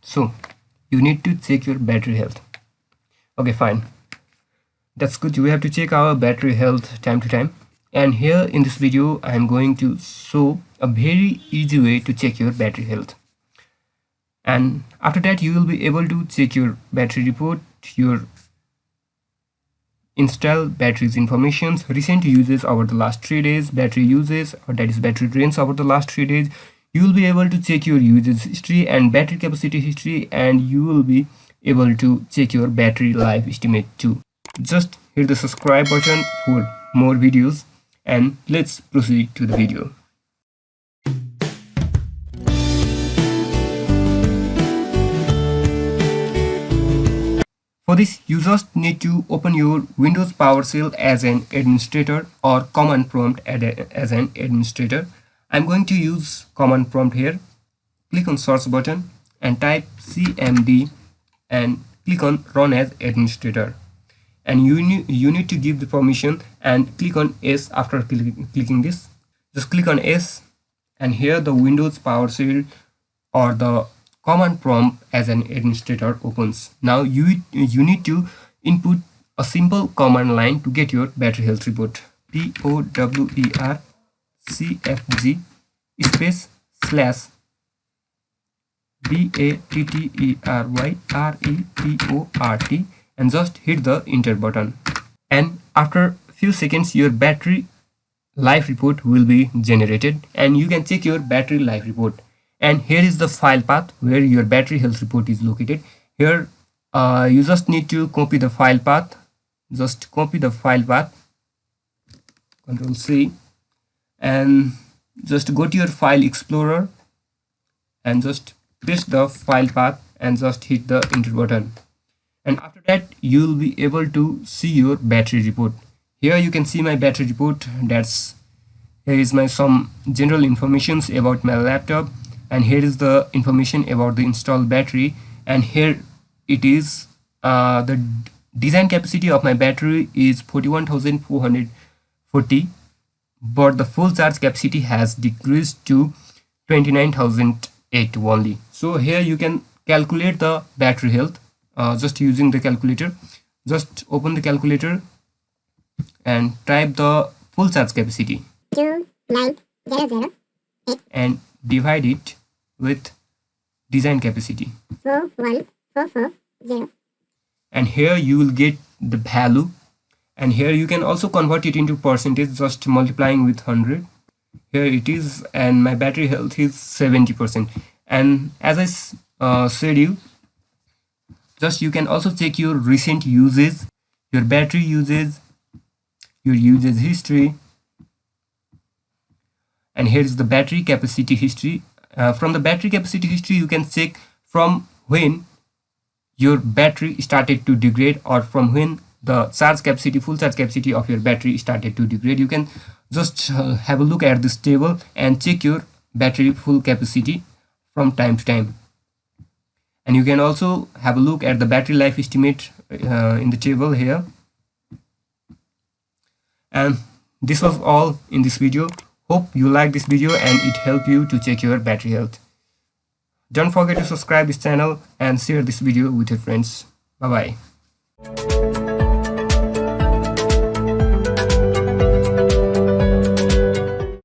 So you need to check your battery health. Okay, fine, that's good. We have to check our battery health time to time, and here in this video I am going to show a very easy way to check your battery health. And after that you will be able to check your battery report, your install batteries informations, recent uses over the last 3 days, battery uses, or that is battery drains over the last 3 days. You will be able to check your usage history and battery capacity history, and you will be able to check your battery life estimate too. Just hit the subscribe button for more videos, and let's proceed to the video. For this, you just need to open your Windows PowerShell as an administrator or command prompt as an administrator. I'm going to use command prompt here. Click on search button and type cmd and click on run as administrator. And you need to give the permission and click on S after clicking this. Just click on S, and here the Windows PowerShell or the command prompt as an administrator opens. Now you need to input a simple command line to get your battery health report. POWERCFG space slash BATTERYREPORT and just hit the enter button. And after few seconds your battery life report will be generated, and you can check your battery life report. And here is the file path where your battery health report is located. Here you just need to copy the file path. Just copy the file path, Ctrl C, and just go to your file explorer and just paste the file path and just hit the enter button. And after that you will be able to see your battery report. Here you can see my battery report. Here is my some general informations about my laptop, and here is the information about the installed battery, and here it is the design capacity of my battery is 41,440, but the full charge capacity has decreased to 29,008 only. So here you can calculate the battery health just using the calculator. Just open the calculator and type the full charge capacity 29,008 and divide it with design capacity 41440, and here you will get the value. And here you can also convert it into percentage, just multiplying with 100. Here it is, and my battery health is 70%. And as I said you can also check your recent uses, your battery uses, your usage history, and here is the battery capacity history. From the battery capacity history you can check from when your battery started to degrade, or from when the full charge capacity of your battery started to degrade. You can just have a look at this table and check your battery full capacity from time to time. And you can also have a look at the battery life estimate in the table here. And this was all in this video. Hope you like this video and it helped you to check your battery health. Don't forget to subscribe this channel and share this video with your friends. Bye bye.